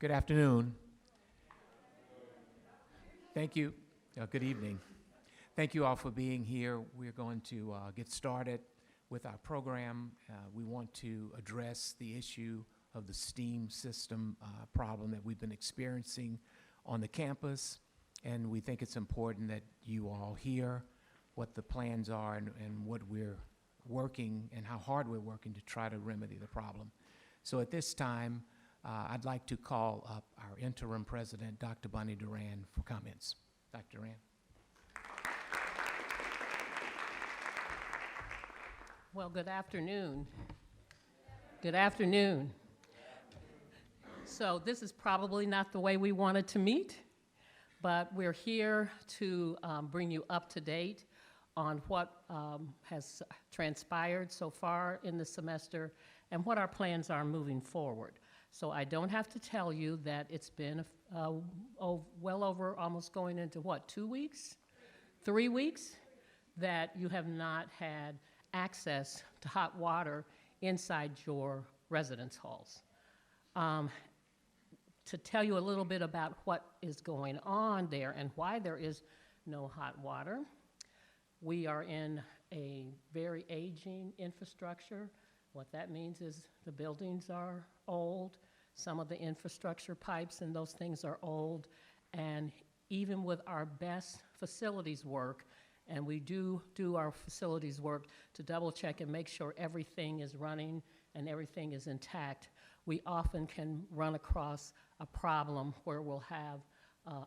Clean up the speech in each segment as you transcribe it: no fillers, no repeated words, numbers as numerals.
Good afternoon. Thank you. Good evening. Thank you all for being here. We're going to get started with our program. We want to address the issue of the STEAM system problem that we've been experiencing on the campus, and we think it's important that you all hear what the plans are and what we're working and how hard we're working to try to remedy the problem. So at this time, I'd like to call up our interim president, Dr. Bonnie Duran, for comments. Dr. Duran. Well, good afternoon. Good afternoon. So this is probably not the way we wanted to meet, but we're here to bring you up to date on what has transpired so far in the semester and what our plans are moving forward. So I don't have to tell you that it's been well over almost going into what, 2 weeks? 3 weeks that you have not had access to hot water inside your residence halls. To tell you a little bit about what is going on there and why there is no hot water, we are in a very aging infrastructure. What that means is the buildings are old, some of the infrastructure pipes and those things are old, and even with our best facilities work, and we do our facilities work to double check and make sure everything is running and everything is intact, we often can run across a problem where we'll have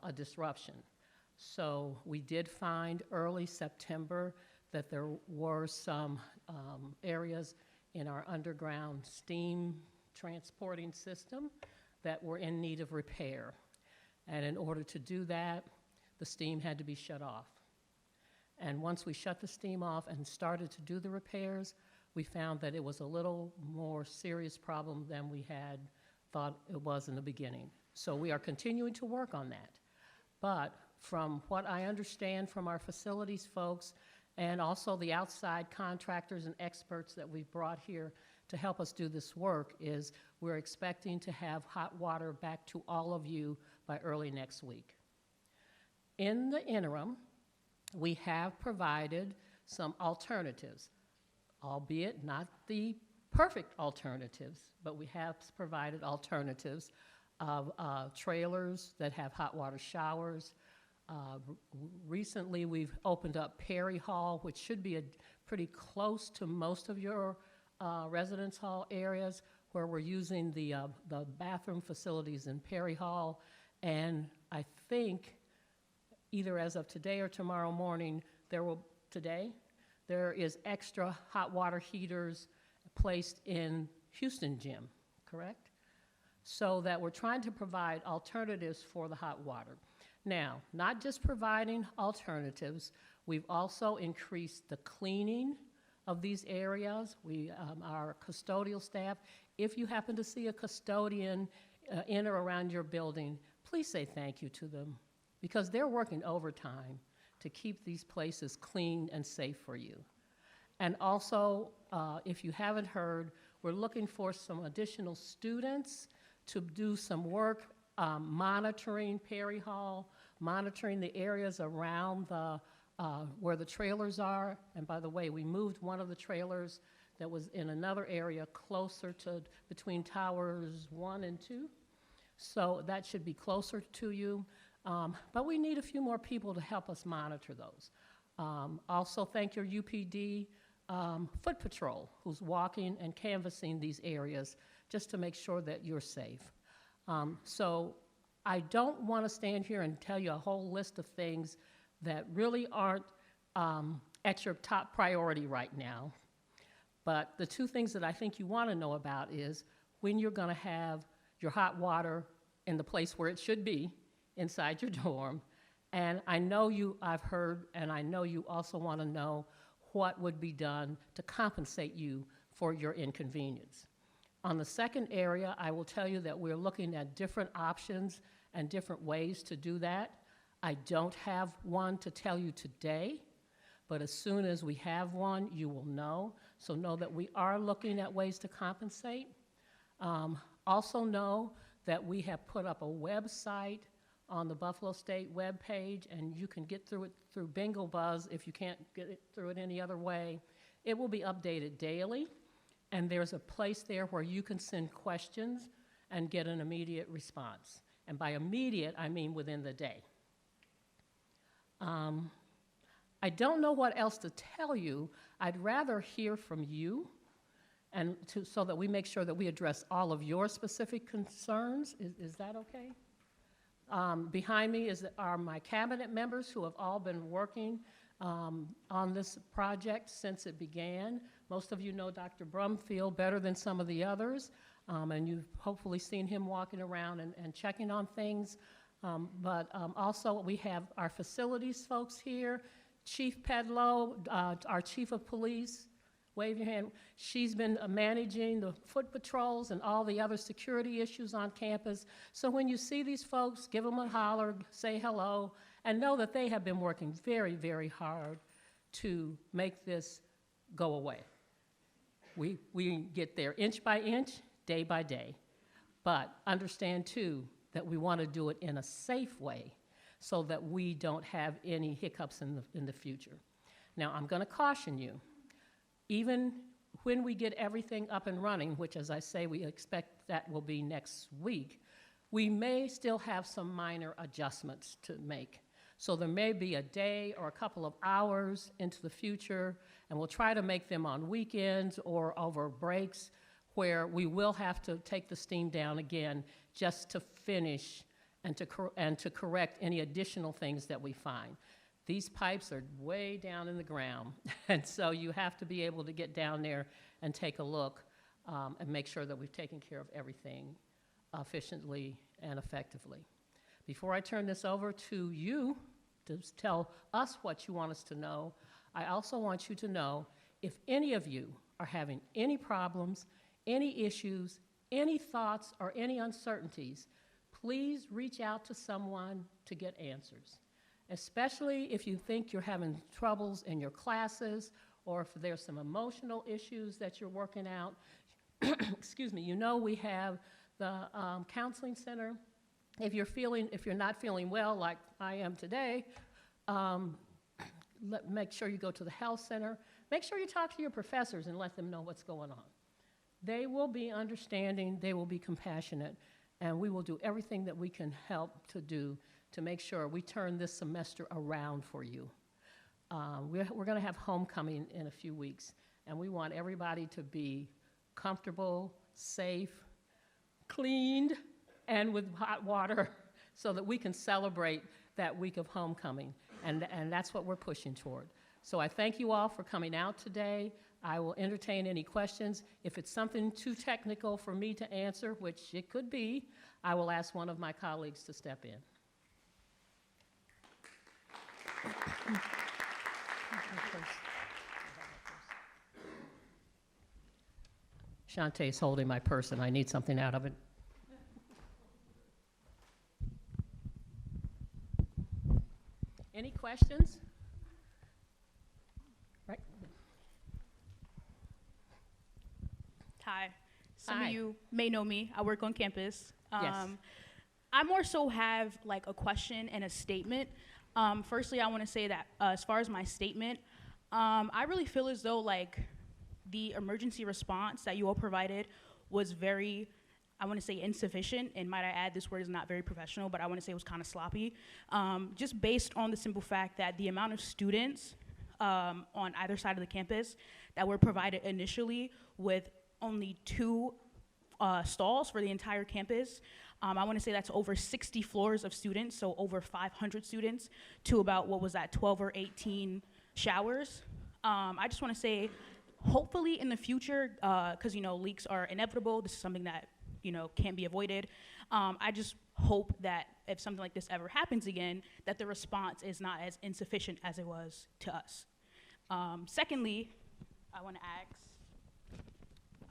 a disruption. So we did find early September that there were some areas in our underground steam transporting system that were in need of repair. And in order to do that, the steam had to be shut off. And once we shut the steam off and started to do the repairs, we found that it was a little more serious problem than we had thought it was in the beginning. So we are continuing to work on that. But from what I understand from our facilities folks and also the outside contractors and experts that we've brought here to help us do this work is we're expecting to have hot water back to all of you by early next week. In the interim, we have provided some alternatives, albeit not the perfect alternatives, but we have provided alternatives of trailers that have hot water showers. Recently, we've opened up Perry Hall, which should be pretty close to most of your residence hall areas, where we're using the bathroom facilities in Perry Hall. And I think either as of today or tomorrow morning, there is extra hot water heaters placed in Houston Gym, correct? So that we're trying to provide alternatives for the hot water. Now, not just providing alternatives, we've also increased the cleaning of these areas. Our custodial staff, if you happen to see a custodian in or around your building, please say thank you to them, because they're working overtime to keep these places clean and safe for you. And also, if you haven't heard, we're looking for some additional students to do some work monitoring Perry Hall, monitoring the areas around where the trailers are. And by the way, we moved one of the trailers that was in another area closer to between towers 1 and 2. So that should be closer to you. But we need a few more people to help us monitor those. Also, thank your UPD Foot Patrol, who's walking and canvassing these areas just to make sure that you're safe. So I don't want to stand here and tell you a whole list of things that really aren't at your top priority right now. But the two things that I think you want to know about is when you're going to have your hot water in the place where it should be, inside your dorm. And I know I've heard, and I know you also want to know what would be done to compensate you for your inconvenience. On the second area, I will tell you that we're looking at different options and different ways to do that. I don't have one to tell you today, but as soon as we have one, you will know. So know that we are looking at ways to compensate. Also know that we have put up a website on the Buffalo State webpage, and you can get through it through Bingo Buzz if you can't get it through it any other way. It will be updated daily, and there's a place there where you can send questions and get an immediate response. And by immediate, I mean within the day. I don't know what else to tell you. I'd rather hear from you and so that we make sure that we address all of your specific concerns. Is that okay? Behind me are my cabinet members who have all been working on this project since it began. Most of you know Dr. Brumfield better than some of the others, and you've hopefully seen him walking around and checking on things. But also we have our facilities folks here, Chief Pedlow, our Chief of Police. Wave your hand. She's been managing the foot patrols and all the other security issues on campus. So when you see these folks, give them a holler, say hello, and know that they have been working very, very hard to make this go away. We get there inch by inch, day by day. But understand, too, that we want to do it in a safe way so that we don't have any hiccups in the future. Now, I'm going to caution you. Even when we get everything up and running, which, as I say, we expect that will be next week, we may still have some minor adjustments to make. So there may be a day or a couple of hours into the future, and we'll try to make them on weekends or over breaks where we will have to take the steam down again just to finish and to correct any additional things that we find. These pipes are way down in the ground, and so you have to be able to get down there and take a look and make sure that we've taken care of everything efficiently and effectively. Before I turn this over to you to tell us what you want us to know, I also want you to know if any of you are having any problems, any issues, any thoughts, or any uncertainties, please reach out to someone to get answers. Especially if you think you're having troubles in your classes or if there's some emotional issues that you're working out. Excuse me, you know we have the counseling center. If you're not feeling well like I am today, make sure you go to the health center. Make sure you talk to your professors and let them know what's going on. They will be understanding, they will be compassionate, and we will do everything that we can help to do to make sure we turn this semester around for you. We're going to have homecoming in a few weeks, and we want everybody to be comfortable, safe, cleaned, and with hot water so that we can celebrate that week of homecoming, and that's what we're pushing toward. So I thank you all for coming out today. I will entertain any questions. If it's something too technical for me to answer, which it could be, I will ask one of my colleagues to step in. Shantae's holding my purse and I need something out of it. Any questions? Right. Hi. Some Hi. of you may know me. I work on campus. Yes. I more so have like a question and a statement. Firstly, I want to say that as far as my statement, I really feel as though like the emergency response that you all provided was very, I want to say insufficient, and might I add, this word is not very professional, but I want to say it was kind of sloppy. Just based on the simple fact that the amount of students on either side of the campus that were provided initially with only 2 stalls for the entire campus. I want to say that's over 60 floors of students, so over 500 students, to about, 12 or 18 showers. I just want to say, hopefully in the future, because, leaks are inevitable, this is something that, can't be avoided. I just hope that if something like this ever happens again, that the response is not as insufficient as it was to us. Secondly, I want to ask,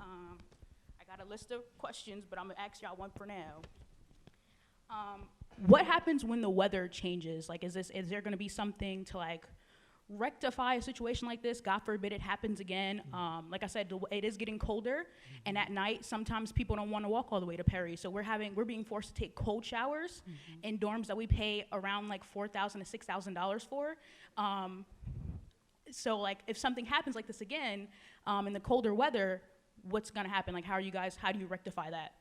I got a list of questions, but I'm gonna ask y'all one for now. What happens when the weather changes? Like, is there gonna be something to like rectify a situation like this. God forbid it happens again. Like I said, it is getting colder, and at night sometimes people don't want to walk all the way to Perry, so we're being forced to take cold showers in dorms that we pay around like $4,000 to $6,000 for. So like if something happens like this again in the colder weather, what's going to happen? Like how do you rectify that?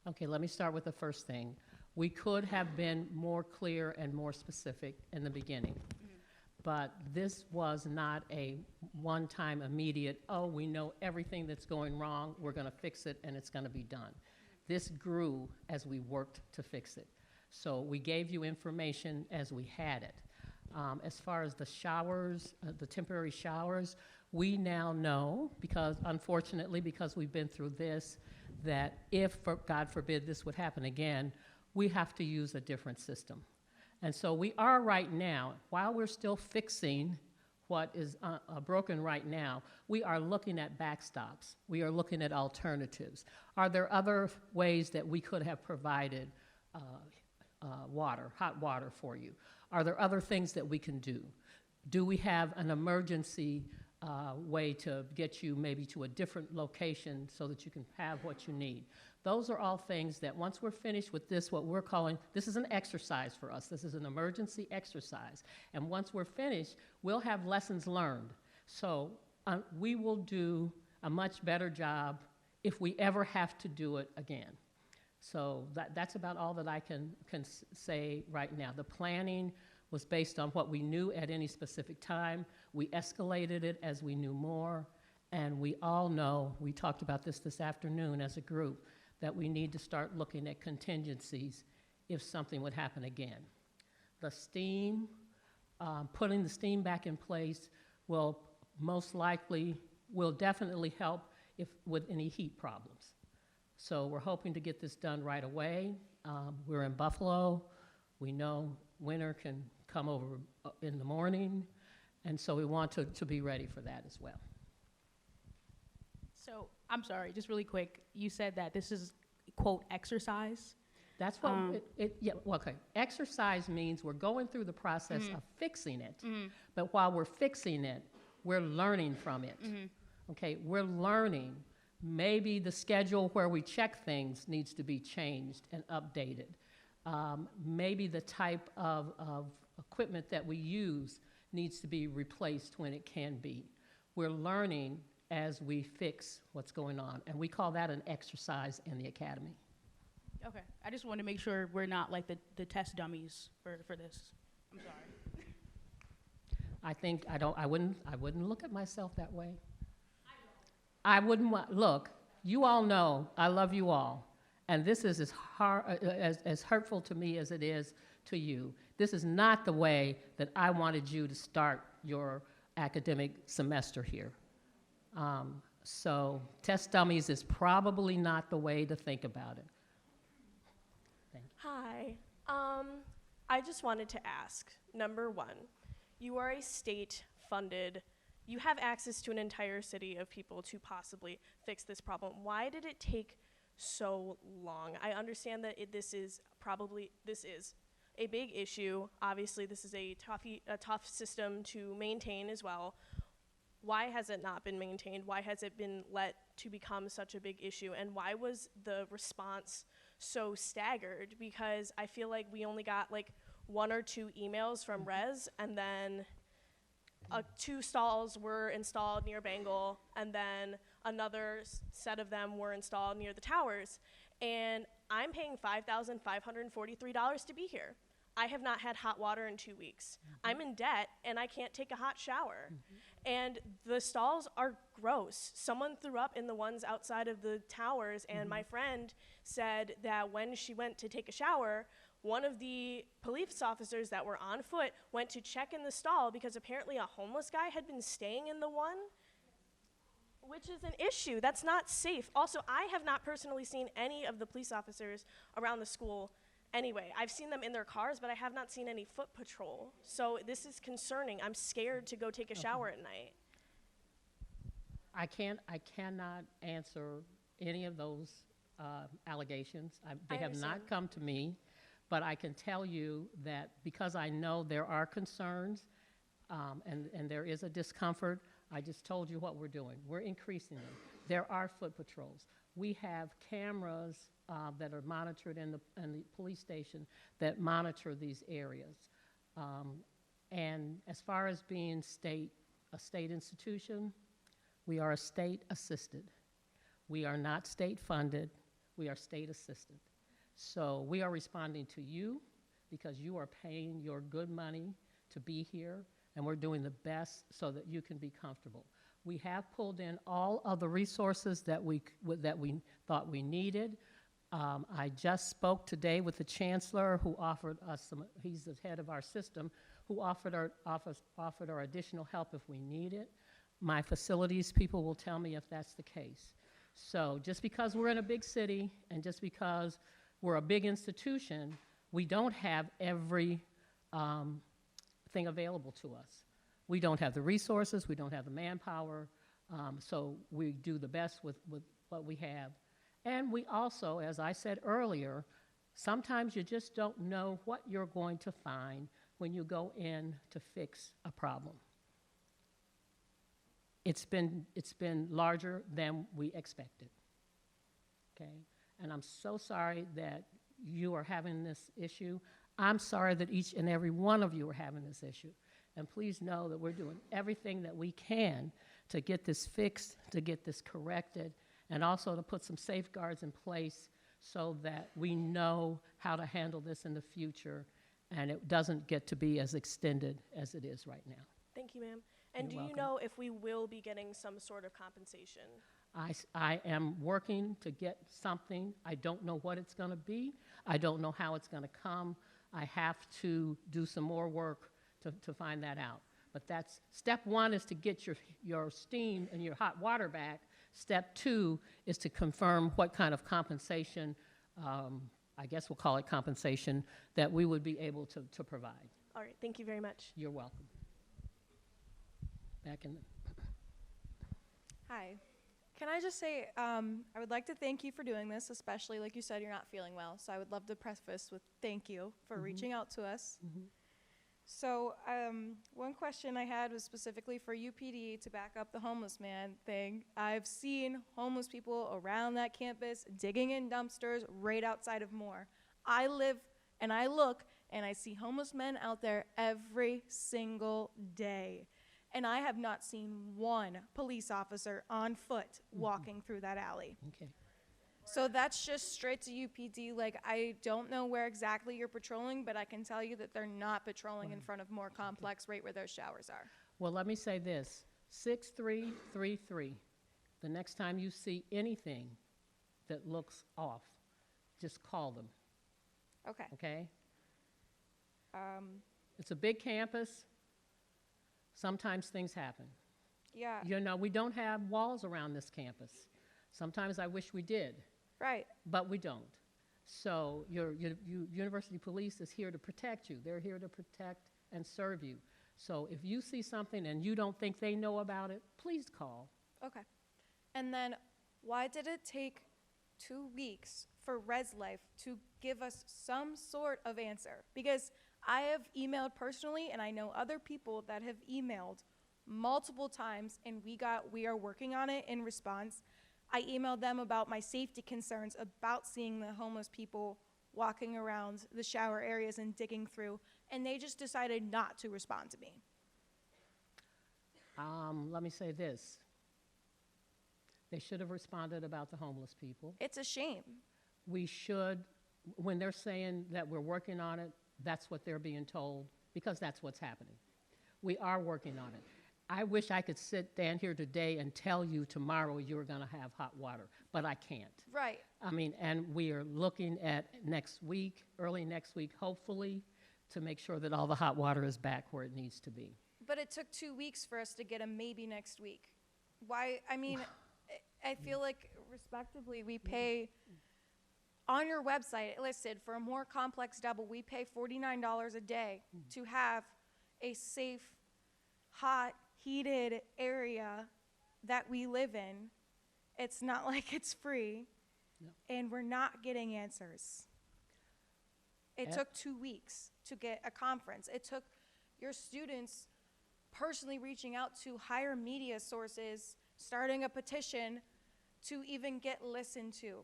Okay, let me start with the first thing. We could have been more clear and more specific in the beginning, but this was not a one-time immediate, oh, we know everything that's going wrong, we're going to fix it, and it's going to be done. This grew as we worked to fix it. So we gave you information as we had it. As far as the showers, the temporary showers, we now know, because unfortunately, because we've been through this, that if, God forbid, this would happen again, we have to use a different system. And so we are right now, while we're still fixing what is broken right now, we are looking at backstops. We are looking at alternatives. Are there other ways that we could have provided hot water for you? Are there other things that we can do? Do we have an emergency way to get you maybe to a different location so that you can have what you need? Those are all things that once we're finished with this, what we're calling, this is an exercise for us. This is an emergency exercise. And once we're finished, we'll have lessons learned. So we will do a much better job if we ever have to do it again. So that's about all that I can say right now. The planning was based on what we knew at any specific time. We escalated it as we knew more. And we all know, we talked about this afternoon as a group, that we need to start looking at contingencies if something would happen again. The steam, putting the steam back in place will definitely help with any heat problems. So we're hoping to get this done right away. We're in Buffalo. We know winter can come over in the morning, and so we want to be ready for that as well. So, I'm sorry, just really quick. You said that this is, quote, exercise. That's what, okay. Exercise means we're going through the process of fixing it, but while we're fixing it, we're learning from it. Okay, we're learning. Maybe the schedule where we check things needs to be changed and updated. Maybe the type of equipment that we use needs to be replaced when it can be. We're learning as we fix what's going on, and we call that an exercise in the academy. Okay, I just want to make sure we're not like the test dummies for this. I'm sorry. I wouldn't look at myself that way. I wouldn't look, you all know I love you all, and this is as hurtful to me as it is to you. This is not the way that I wanted you to start your academic semester here. So test dummies is probably not the way to think about it. Thank you. Hi. I just wanted to ask, number one, you are a state-funded, you have access to an entire city of people to possibly fix this problem. Why did it take so long? I understand that this is a big issue. Obviously, this is a tough system to maintain as well. Why has it not been maintained? Why has it been let to become such a big issue? And why was the response so staggered? Because I feel like we only got like 1 or 2 emails from Res, and then 2 stalls were installed near Bengal, and then another set of them were installed near the towers. And I'm paying $5,543 to be here. I have not had hot water in 2 weeks. I'm in debt, and I can't take a hot shower. And the stalls are gross. Someone threw up in the ones outside of the towers, and my friend said that when she went to take a shower, one of the police officers that were on foot went to check in the stall because apparently a homeless guy had been staying in the one, which is an issue. That's not safe. Also, I have not personally seen any of the police officers around the school anyway. I've seen them in their cars, but I have not seen any foot patrol. So this is concerning. I'm scared to go take a shower at night. I cannot answer any of those allegations. They have not come to me, but I can tell you that because I know there are concerns, and there is a discomfort. I just told you what we're doing. We're increasing them. There are foot patrols. We have cameras that are monitored in the police station that monitor these areas. And as far as being a state institution, we are a state assisted. We are not state funded. We are state assisted. So we are responding to you because you are paying your good money to be here, and we're doing the best so that you can be comfortable. We have pulled in all of the resources that we thought we needed. I just spoke today with the chancellor who offered us some, he's the head of our system, who offered our additional help if we need it. My facilities people will tell me if that's the case. So just because we're in a big city and just because we're a big institution, we don't have every thing available to us. We don't have the resources, we don't have the manpower, so we do the best with what we have. And we also, as I said earlier, sometimes you just don't know what you're going to find when you go in to fix a problem. It's been larger than we expected, okay? And I'm so sorry that you are having this issue. I'm sorry that each and every one of you are having this issue. And please know that we're doing everything that we can to get this fixed, to get this corrected, and also to put some safeguards in place so that we know how to handle this in the future and it doesn't get to be as extended as it is right now. Thank you, ma'am. And You're do you welcome. know if we will be getting some sort of compensation? I am working to get something. I don't know what it's going to be. I don't know how it's going to come. I have to do some more work to find that out. But that's, step one is to get your steam and your hot water back. Step two is to confirm what kind of compensation, I guess we'll call it compensation, that we would be able to provide. All right, thank you very much. You're welcome. Back in the Hi. Can I just say, I would like to thank you for doing this, especially like you said, you're not feeling well. So I would love to preface with thank you for reaching out to us. So one question I had was specifically for UPD to back up the homeless man thing. I've seen homeless people around that campus digging in dumpsters right outside of Moore. I live and I look and I see homeless men out there every single day. And I have not seen one police officer on foot walking through that alley. Okay. So that's just straight to UPD. Like, I don't know where exactly you're patrolling, but I can tell you that they're not patrolling in front of Moore Complex right where those showers are. Well, let me say this, 6333. The next time you see anything that looks off, just call them, Okay. okay? It's a big campus. Sometimes things happen. Yeah, You know, we don't have walls around this campus. Sometimes I wish we did, right. but we don't. So your university police is here to protect you. They're here to protect and serve you. So if you see something and you don't think they know about it, please call. Okay. And then why did it take 2 weeks for Res Life to give us some sort of answer? Because I have emailed personally, and I know other people that have emailed multiple times, and we are working on it in response. I emailed them about my safety concerns about seeing the homeless people walking around the shower areas and digging through, and they just decided not to respond to me. Let me say this. They should have responded about the homeless people. It's a shame. We should, when they're saying that we're working on it, that's what they're being told, because that's what's happening. We are working on it. I wish I could stand here today and tell you tomorrow you're going to have hot water, but I can't. Right. I mean, and we are looking at next week, early next week, hopefully, to make sure that all the hot water is back where it needs to be. But it took 2 weeks for us to get a maybe next week. Why? I mean, I feel like respectively we pay, on your website it listed for a more complex double, we pay $49 a day to have a safe, hot, heated area that we live in. It's not like it's free, and we're not getting answers. It took 2 weeks to get a conference. It took your students personally reaching out to higher media sources, starting a petition to even get listened to.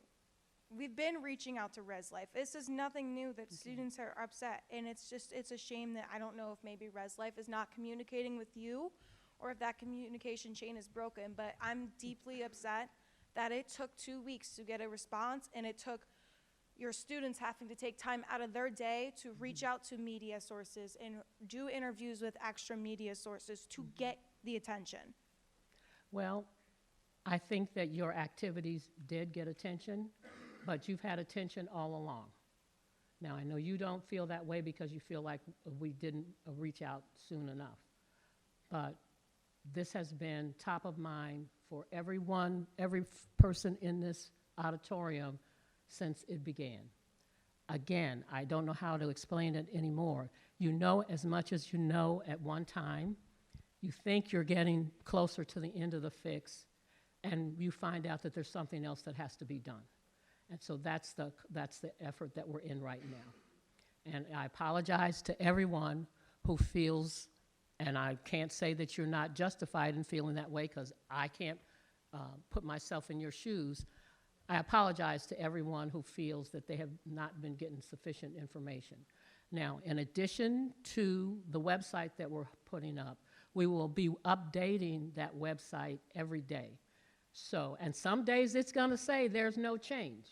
We've been reaching out to Res Life. This is nothing new that students are upset, and it's a shame that I don't know if maybe Res Life is not communicating with you or if that communication chain is broken, but I'm deeply upset that it took 2 weeks to get a response, and it took your students having to take time out of their day to reach out to media sources and do interviews with extra media sources to get the attention. Well, I think that your activities did get attention, but you've had attention all along. Now, I know you don't feel that way because you feel like we didn't reach out soon enough. But this has been top of mind for everyone, every person in this auditorium since it began. Again, I don't know how to explain it anymore. You know as much as you know at one time. You think you're getting closer to the end of the fix, and you find out that there's something else that has to be done. And so that's the effort that we're in right now. And I apologize to everyone who feels, and I can't say that you're not justified in feeling that way because I can't put myself in your shoes. I apologize to everyone who feels that they have not been getting sufficient information. Now, in addition to the website that we're putting up, we will be updating that website every day. So, and some days it's going to say there's no change,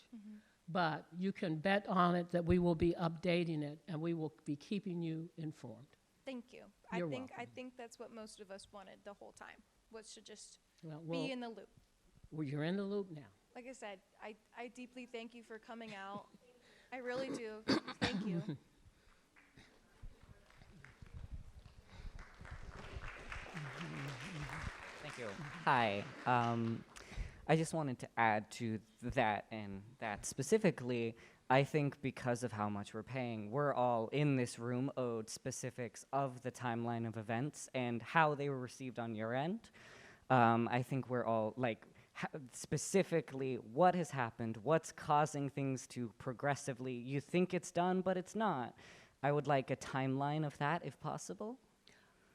but you can bet on it that we will be updating it and we will be keeping you informed. Thank you. You're I welcome. think that's what most of us wanted the whole time, was to just Well, be in the loop. well, you're in the loop now. Like I said, I deeply thank you for coming out. I really do. Thank you. Thank you. Hi. I just wanted to add to that, and that specifically, I think because of how much we're paying, we're all in this room owed specifics of the timeline of events and how they were received on your end. I think we're all, like, specifically what has happened, what's causing things to progressively, you think it's done, but it's not. I would like a timeline of that, if possible.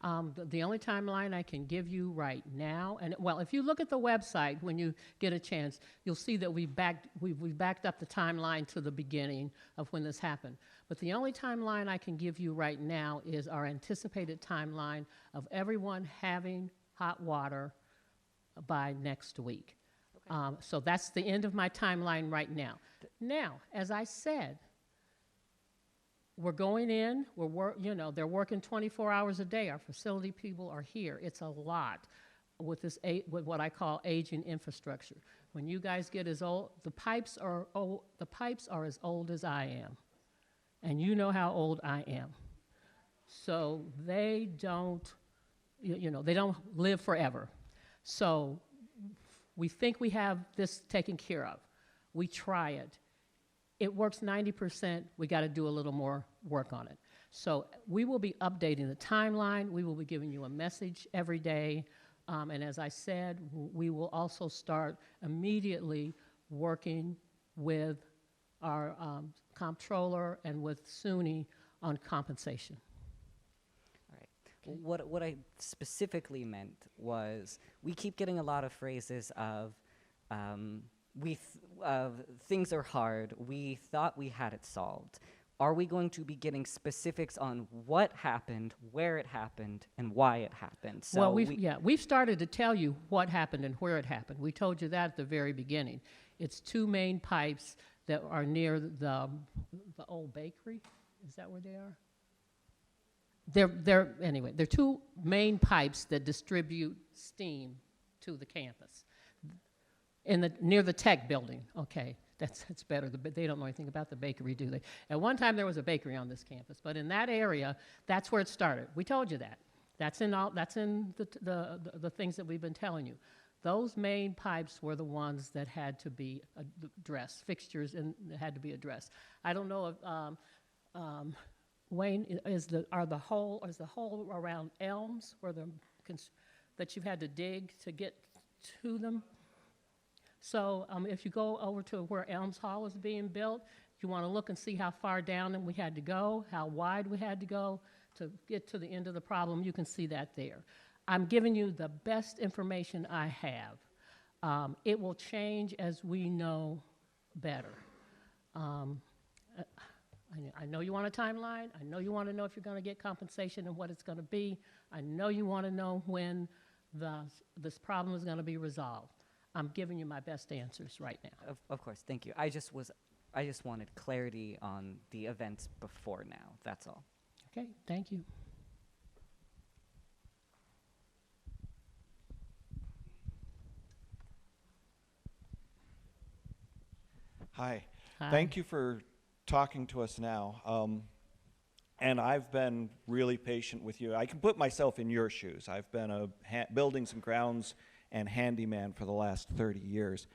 The only timeline I can give you right now, and well, if you look at the website when you get a chance, you'll see that we've backed up the timeline to the beginning of when this happened. But the only timeline I can give you right now is our anticipated timeline of everyone having hot water by next week. Okay. So that's the end of my timeline right now. Now, as I said, we're going in, they're working 24 hours a day. Our facility people are here. It's a lot with with what I call aging infrastructure. When you guys get as old, the pipes are as old as I am. And you know how old I am. So they don't, they don't live forever. So we think we have this taken care of. We try it. It works 90%. We got to do a little more work on it. So we will be updating the timeline. We will be giving you a message every day. And as I said, we will also start immediately working with our comptroller and with SUNY on compensation. All right. Okay. What I specifically meant was we keep getting a lot of phrases of things are hard. We thought we had it solved. Are we going to be getting specifics on what happened, where it happened, and why it happened? So well, we've started to tell you what happened and where it happened. We told you that at the very beginning. It's two main pipes that are near the old bakery. Is that where they are? They're two main pipes that distribute steam to the campus. Near the tech building, okay, that's better. They don't know anything about the bakery, do they? At one time there was a bakery on this campus, but in that area, that's where it started. We told you that. That's in the things that we've been telling you. Those main pipes were the ones that had to be addressed, fixtures and had to be addressed. I don't know if Wayne is the hole around Elms that you've had to dig to get to them. So if you go over to where Elms Hall is being built, you want to look and see how far down we had to go, how wide we had to go to get to the end of the problem, you can see that there. I'm giving you the best information I have. It will change as we know better. I know you want a timeline. I know you want to know if you're going to get compensation and what it's going to be. I know you want to know when this problem is going to be resolved. I'm giving you my best answers right now. Of course, thank you. I just wanted clarity on the events before now, that's all. Okay, thank you. Hi. Hi. Thank you for talking to us now. And I've been really patient with you. I can put myself in your shoes. I've been a buildings and grounds and handyman for the last 30 years.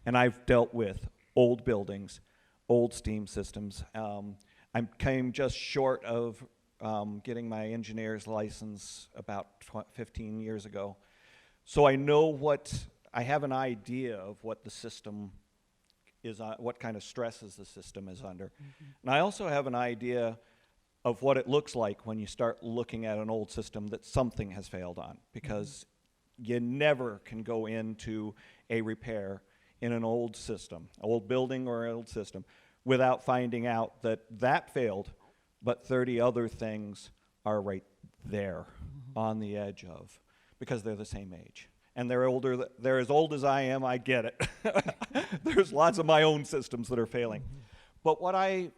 And I've dealt with old buildings, old steam systems. I came just short of getting my engineer's license about 15 years ago. So I have an idea of what the system is, what kind of stresses the system is under. Mm-hmm. And I also have an idea of what it looks like when you start looking at an old system that something has failed on, because you never can go into a repair in an old system, old building or an old system, without finding out that that failed, but 30 other things are right there on the edge of, because they're the same age. And they're as old as I am, I get it. There's lots of my own systems that are failing. But what I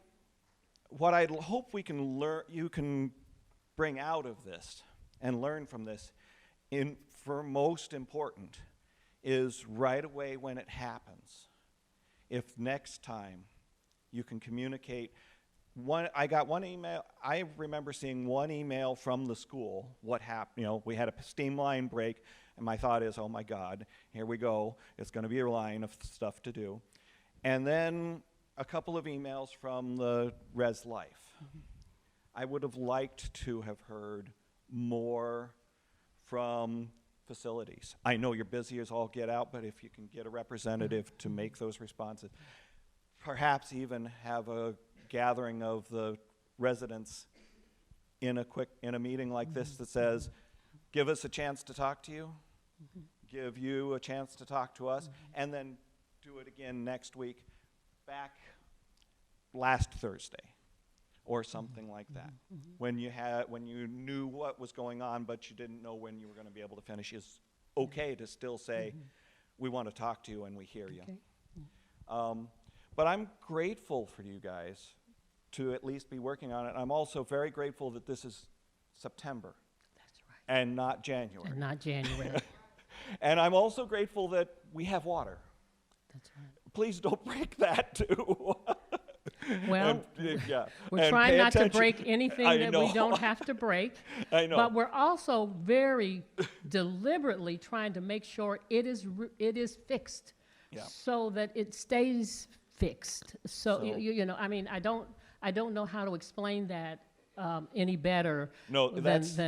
hope you can bring out of this and learn from this, for most important, is right away when it happens, if next time you can communicate. I got one email. I remember seeing one email from the school. What happened? We had a steam line break, and my thought is, oh my God, here we go. It's going to be a line of stuff to do. And then a couple of emails from the Res Life. Mm-hmm. I would have liked to have heard more from facilities. I know you're busy as all get out, but if you can get a representative to make those responses, perhaps even have a gathering of the residents in a meeting like this that says, give us a chance to talk to you, give you a chance to talk to us, and then do it again next week, back last Thursday, or something like that. When you knew what was going on, but you didn't know when you were going to be able to finish, is okay to still say, we want to talk to you and we hear you. Okay. But I'm grateful for you guys to at least be working on it. I'm also very grateful that this is September. That's right. And not January. And not January. And I'm also grateful that we have water. That's right. Please don't break that too. Well, yeah. we're trying not to break anything that we don't have to break. I know. But we're also very deliberately trying to make sure it is fixed, so that it stays fixed. So you know, I mean, I don't know how to explain that any better. No, that's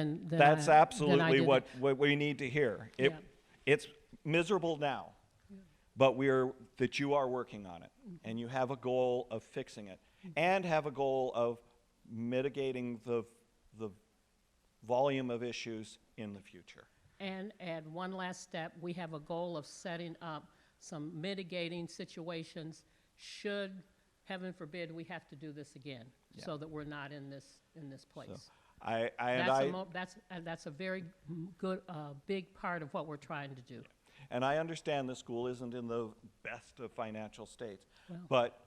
absolutely what we need to hear. It's miserable now, but that you are working on it, and you have a goal of fixing it, and have a goal of mitigating the volume of issues in the future. And add one last step, we have a goal of setting up some mitigating situations should, heaven forbid, we have to do this again, so that we're not in this place. So that's a very good, big part of what we're trying to do. And I understand the school isn't in the best of financial states, but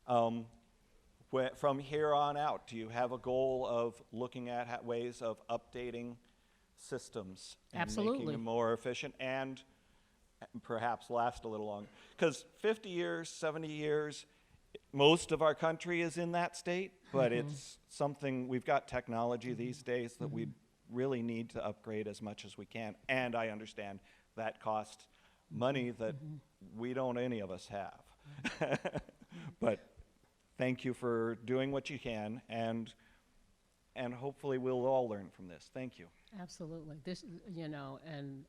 from here on out, do you have a goal of looking at ways of updating systems and making them more efficient and perhaps last a little longer? Because 50 years, 70 years, most of our country is in that state, but it's something, we've got technology these days that we really need to upgrade as much as we can. And I understand that costs money that any of us have. But thank you for doing what you can, and hopefully we'll all learn from this. Thank you. Absolutely. This, and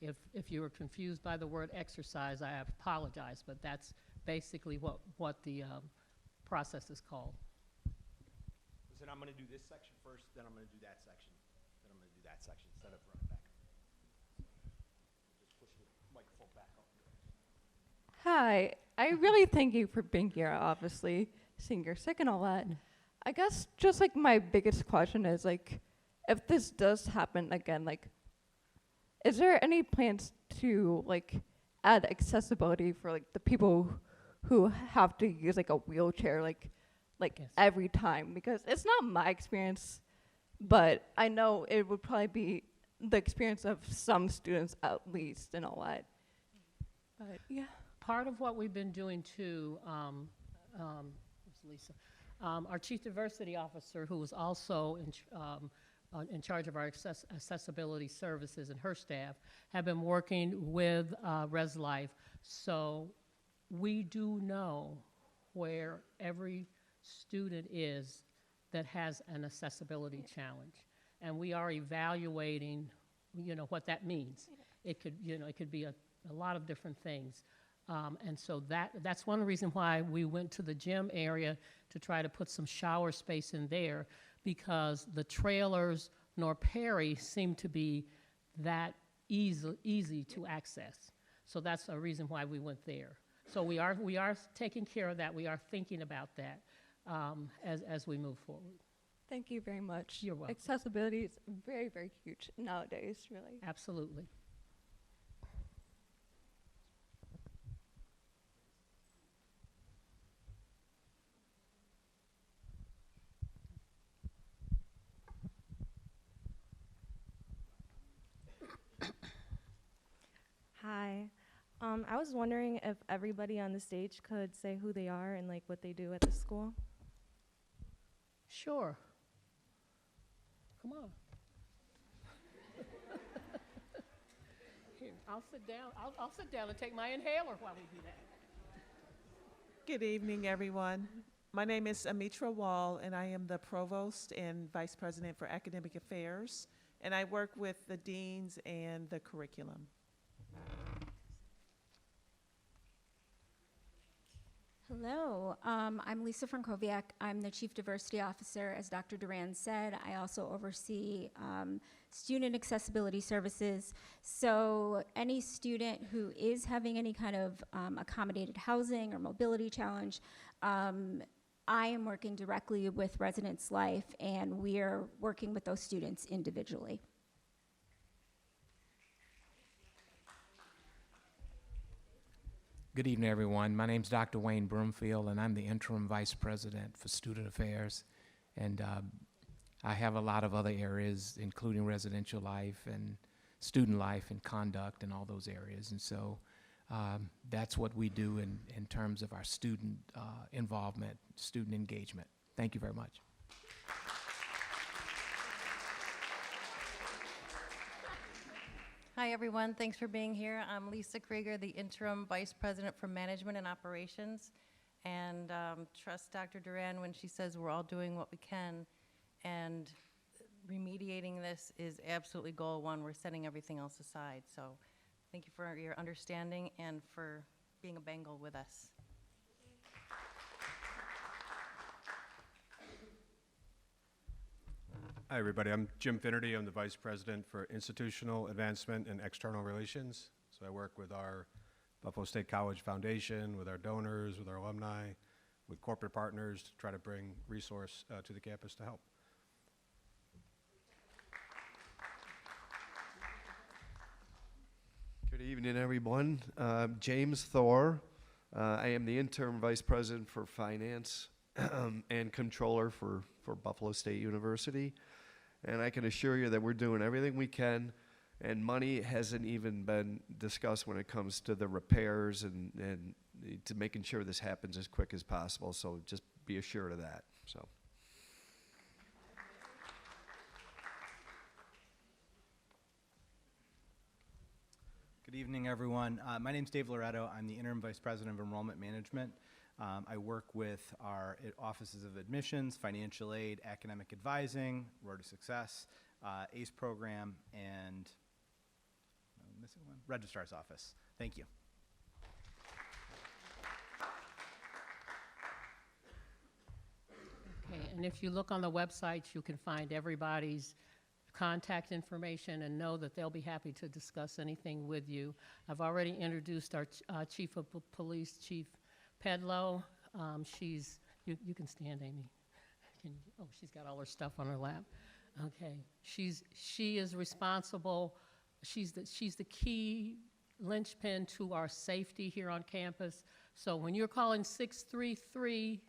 if you were confused by the word exercise, I apologize, but that's basically what the process is called. Does and I'm gonna do this section first, then I'm gonna do that section, then I'm gonna do that section instead of running back. Just push the microphone back up. Hi, I really thank you for being here, obviously, seeing you're sick and all that. I guess just like my biggest question is like, if this does happen again, like, is there any plans to like add accessibility for like the people who have to use like a wheelchair like Yes. every time? Because it's not my experience, but I know it would probably be the experience of some students at least and all that. But yeah. Part of what we've been doing too, where's Lisa? Our Chief Diversity Officer, who was also in charge of our accessibility services, and her staff have been working with ResLife. So we do know where every student is that has an accessibility challenge. And we are evaluating, what that means. It could be a lot of different things. And so that's one reason why we went to the gym area to try to put some shower space in there, because the trailers nor Perry seem to be that easy to access. So that's a reason why we went there. So we are taking care of that. We are thinking about that as we move forward. Thank you very much. You're welcome. Accessibility is very, very huge nowadays, really. Absolutely. Hi. I was wondering if everybody on the stage could say who they are and like what they do at the school. Sure. Come on. Here, I'll sit down. I'll sit down and take my inhaler while we do that. Good evening, everyone. My name is Amitra Wall, and I am the Provost and Vice President for Academic Affairs, and I work with the deans and the curriculum. Hello, I'm Lisa Frankowiak. I'm the Chief Diversity Officer. As Dr. Duran said, I also oversee student accessibility services. So any student who is having any kind of accommodated housing or mobility challenge, I am working directly with Residence Life, and we are working with those students individually. Good evening, everyone. My name's Dr. Wayne Broomfield, and I'm the Interim Vice President for Student Affairs. And I have a lot of other areas, including residential life and student life and conduct and all those areas. And so that's what we do in terms of our student involvement, student engagement. Thank you very much. Hi, everyone. Thanks for being here. I'm Lisa Krieger, the Interim Vice President for Management and Operations. And trust Dr. Duran when she says we're all doing what we can. And remediating this is absolutely goal one. We're setting everything else aside. So thank you for your understanding and for being a Bengal with us. Hi, everybody. I'm Jim Finnerty. I'm the Vice President for Institutional Advancement and External Relations. So I work with our Buffalo State College Foundation, with our donors, with our alumni, with corporate partners to try to bring resource to the campus to help. Good evening, everyone. James Thor. I am the Interim Vice President for Finance and Controller for Buffalo State University. And I can assure you that we're doing everything we can, and money hasn't even been discussed when it comes to the repairs and to making sure this happens as quick as possible. So just be assured of that. So. Good evening, everyone. My name is Dave Loretto. I'm the Interim Vice President of Enrollment Management. I work with our offices of admissions, financial aid, academic advising, Road to Success, ACE program, and missing one, Registrar's Office. Thank you. Okay, and And if you look on the website, you can find everybody's contact information and know that they'll be happy to discuss anything with you. I've already introduced our Chief of Police, Chief Pedlow. You can stand, Amy. Oh, she's got all her stuff on her lap. Okay, she is responsible. She's the key linchpin to our safety here on campus. So when you're calling 6333,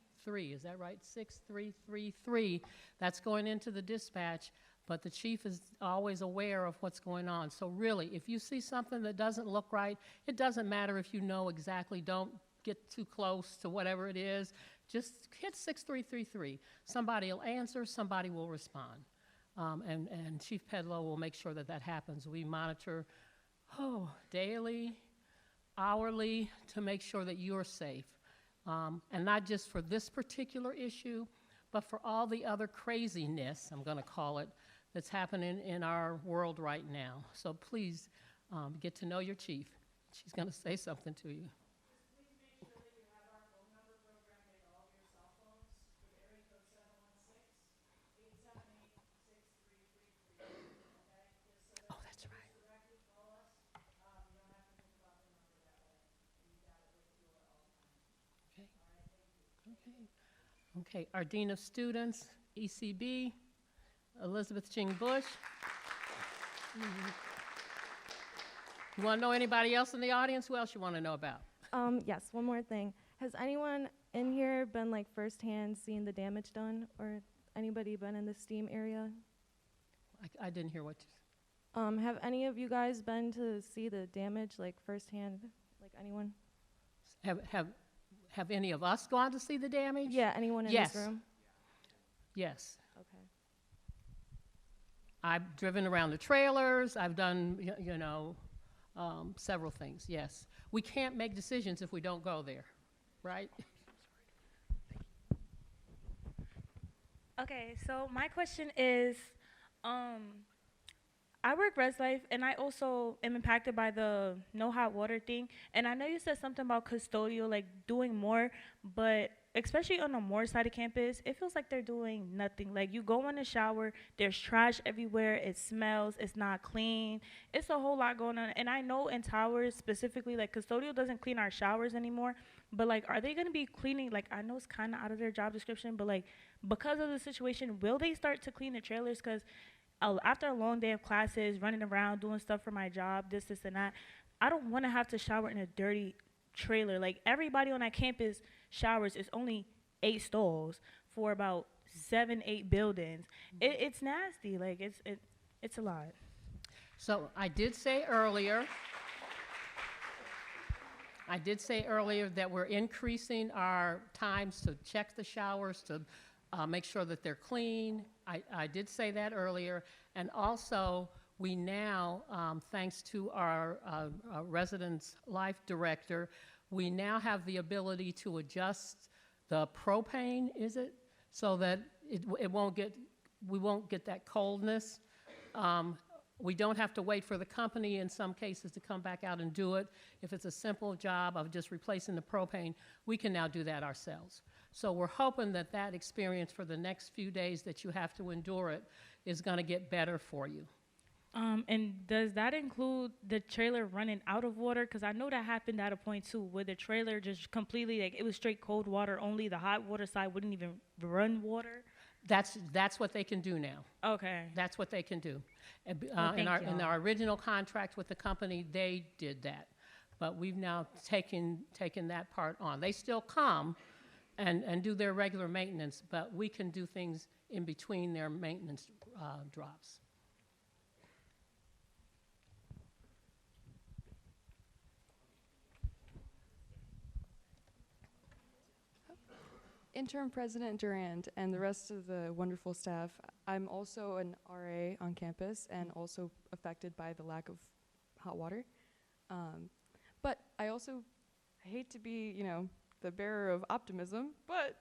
is that right? 6333, that's going into the dispatch, but the chief is always aware of what's going on. So really, if you see something that doesn't look right, it doesn't matter if you know exactly. Don't get too close to whatever it is. Just hit 6333. Somebody will answer, somebody will respond. And Chief Pedlow will make sure that that happens. We monitor daily, hourly, to make sure that you're safe. And not just for this particular issue, but for all the other craziness, I'm going to call it, that's happening in our world right now. So please get to know your chief. She's going to say something to you. Oh, that's right. Okay, our Dean of Students, ECB, Elizabeth Ching Bush. You want to know anybody else in the audience? Who else you want to know about? Yes, one more thing. Has anyone in here been like firsthand seeing the damage done, or anybody been in the STEAM area? I didn't hear what you Have any of you guys been to see the damage like firsthand? Like anyone? Have any of us gone to see the damage? Yeah, anyone in Yes. this room? Yes. Okay. I've driven around the trailers. I've done, several things, yes. We can't make decisions if we don't go there, right? Okay, so my question is, I work Res Life, and I also am impacted by the no hot water thing. And I know you said something about custodial, like doing more, but especially on the Moore side of campus, it feels like they're doing nothing. Like you go in the shower, there's trash everywhere, it smells, it's not clean. It's a whole lot going on. And I know in towers specifically, like custodial doesn't clean our showers anymore, but like, are they gonna be cleaning, like I know it's kinda out of their job description, but like, because of the situation, will they start to clean the trailers? Cause after a long day of classes, running around, doing stuff for my job, this, and that, I don't want to have to shower in a dirty trailer. Like, everybody on that campus showers. It's only 8 stalls for about 7, 8 buildings. It's nasty. Like, it's a lot. So I did say earlier that we're increasing our times to check the showers, to make sure that they're clean. I did say that earlier. And also, we now, thanks to our residence life director, we now have the ability to adjust the propane, is it? So that we won't get that coldness. We don't have to wait for the company in some cases to come back out and do it. If it's a simple job of just replacing the propane, we can now do that ourselves. So we're hoping that that experience for the next few days that you have to endure it is going to get better for you. And does that include the trailer running out of water? Because I know that happened at a point too, where the trailer just completely, like, it was straight cold water only. The hot water side wouldn't even run water. That's what they can do now. Okay. That's what they can do. Well, in thank our original contract with the company, they did that. But we've now taken that part on. They still come and do their regular maintenance, but we can do things in between their maintenance drops. Interim President Durand and the rest of the wonderful staff, I'm also an RA on campus and also affected by the lack of hot water. But I also hate to be, the bearer of optimism, but,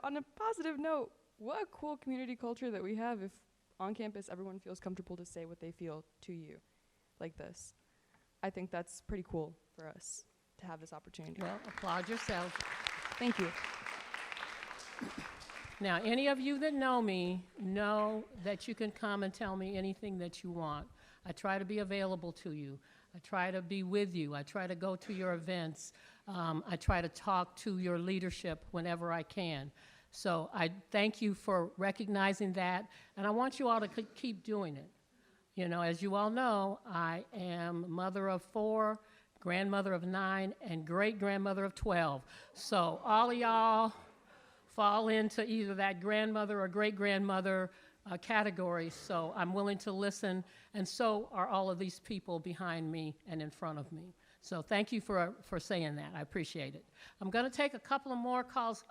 on a positive note, what a cool community culture that we have if on campus everyone feels comfortable to say what they feel to you like this. I think that's pretty cool for us to have this opportunity. Well, applaud yourself. Thank you. Now, any of you that know me know that you can come and tell me anything that you want. I try to be available to you. I try to be with you. I try to go to your events. I try to talk to your leadership whenever I can. So I thank you for recognizing that, and I want you all to keep doing it. You know, as you all know, I am mother of 4, grandmother of 9, and great-grandmother of 12. So all of y'all fall into either that grandmother or great-grandmother category, so I'm willing to listen, and so are all of these people behind me and in front of me. So thank you for saying that. I appreciate it. I'm going to take a couple of more calls.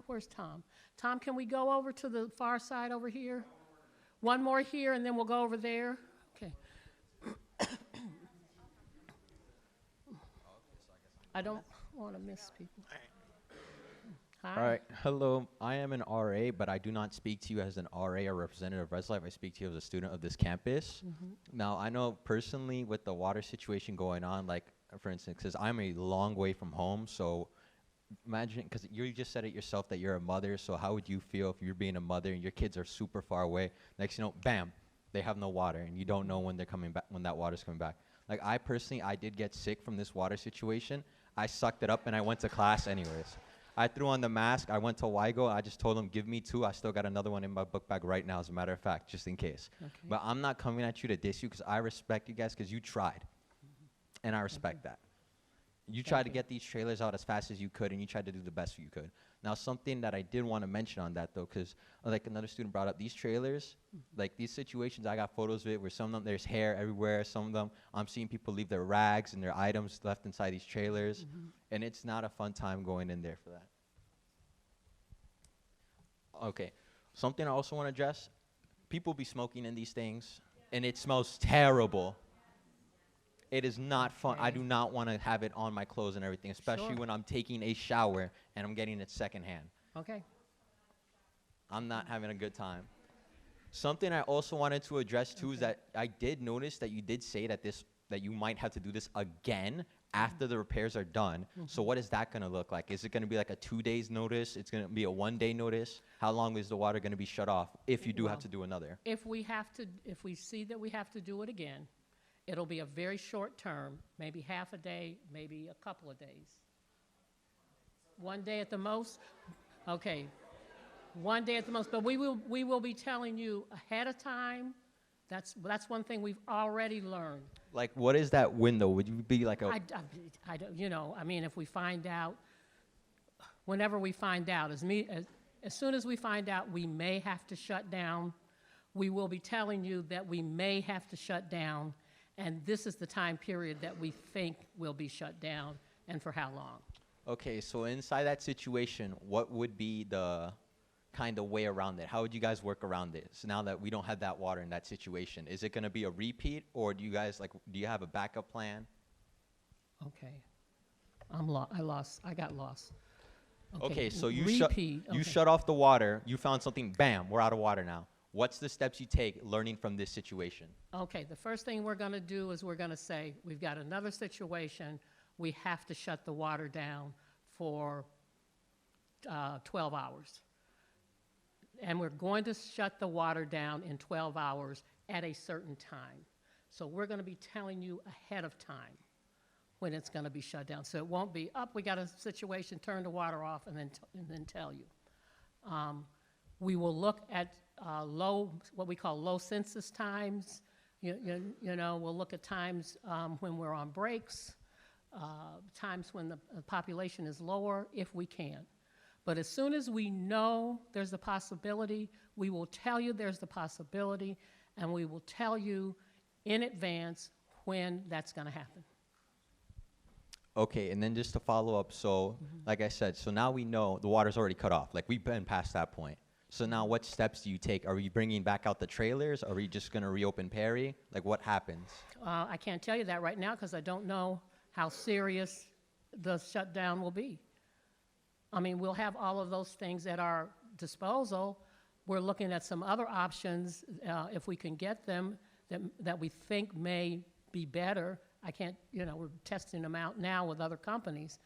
Where's Tom? Tom, can we go over to the far side over here? One more here, and then we'll go over there. Okay. I don't want to miss people. Hi. All right. Hello. I am an RA, but I do not speak to you as an RA or representative of Res Life. I speak to you as a student of this campus. Now, I know personally with the water situation going on, like, for instance, because I'm a long way from home, so imagine, because you just said it yourself that you're a mother, so how would you feel if you're being a mother and your kids are super far away? Next, you know, bam, they have no water, and you don't know when they're coming back, when that water's coming back. Like, I personally, I did get sick from this water situation. I sucked it up, and I went to class anyways. I threw on the mask. I went to WIGO. I just told them, give me 2. I still got another one in my book bag right now, as a matter of fact, just in case. Okay. But I'm not coming at you to diss you because I respect you guys because you tried. And I respect that. You tried to get these trailers out as fast as you could, and you tried to do the best you could. Now, something that I did want to mention on that, though, because like another student brought up, these trailers, like these situations, I got photos of it where some of them, there's hair everywhere. Some of them, I'm seeing people leave their rags and their items left inside these trailers. And it's not a fun time going in there for that. Okay. Something I also want to address, people be smoking in these things, and it smells terrible. It is not fun. I do not want to have it on my clothes and everything, especially when I'm taking a shower and I'm getting it secondhand. Okay. I'm not having a good time. Something I also wanted to address too is that I did notice that you did say that that you might have to do this again after the repairs are done. So what is that going to look like? Is it going to be like a 2 days notice? It's going to be a 1 day notice? How long is the water going to be shut off if you do have to do another? If we see that we have to do it again, it'll be a very short term, maybe half a day, maybe a couple of days. 1 day at the most? Okay. 1 day at the most, but we will be telling you ahead of time. That's one thing we've already learned. Like, what is that window? Would you be like a... I don't, you know, I mean, if we find out, whenever we find out, as soon as we find out we may have to shut down, we will be telling you that we may have to shut down, and this is the time period that we think will be shut down, and for how long. Okay, so inside that situation, what would be the kind of way around it? How would you guys work around it? So now that we don't have that water in that situation, is it going to be a repeat, or do you guys do you have a backup plan? Okay, I got lost. Okay, so you repeat. shut off the water. You found something. Bam, we're out of water now. What's the steps you take learning from this situation? Okay, the first thing we're going to do is we're going to say we've got another situation. We have to shut the water down for 12 hours. And we're going to shut the water down in 12 hours at a certain time. So we're going to be telling you ahead of time when it's going to be shut down. So it won't be, we got a situation, turn the water off, and then tell you. We will look at what we call low census times. You know, we'll look at times when we're on breaks, times when the population is lower, if we can. But as soon as we know there's a possibility, we will tell you there's the possibility, and we will tell you in advance when that's going to happen. Okay, and then just to follow up, so like I said, so now we know the water's already cut off. Like, we've been past that point. So now what steps do you take? Are we bringing back out the trailers? Are we just going to reopen Perry? Like, what happens? I can't tell you that right now because I don't know how serious the shutdown will be. I mean, we'll have all of those things at our disposal. We're looking at some other options, if we can get them, that we think may be better. I can't, you know, we're testing them out now with other companies.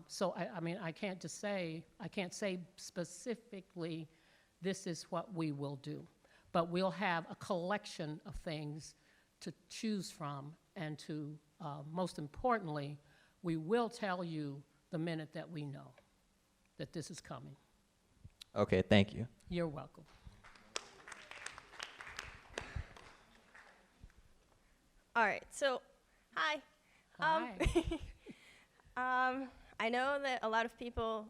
So I mean, I can't say specifically, this is what we will do. But we'll have a collection of things to choose from, and to, most importantly, we will tell you the minute that we know that this is coming. Okay, thank you. You're welcome. All right, so, hi. I know that a lot of people,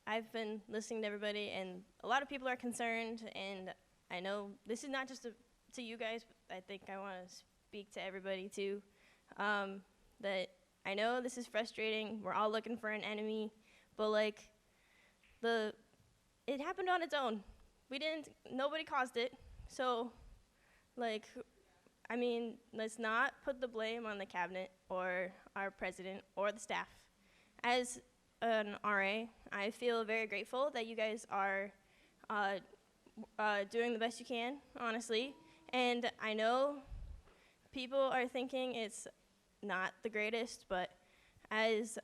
I've been listening to everybody, and a lot of people are concerned, and I know this is not just to you guys, but I think I want to speak to everybody too, that I know this is frustrating. We're all looking for an enemy, but like, it happened on its own. Nobody caused it, so like, I mean, let's not put the blame on the cabinet or our president or the staff. As an RA, I feel very grateful that you guys are doing the best you can, honestly. And I know people are thinking it's not the greatest, but as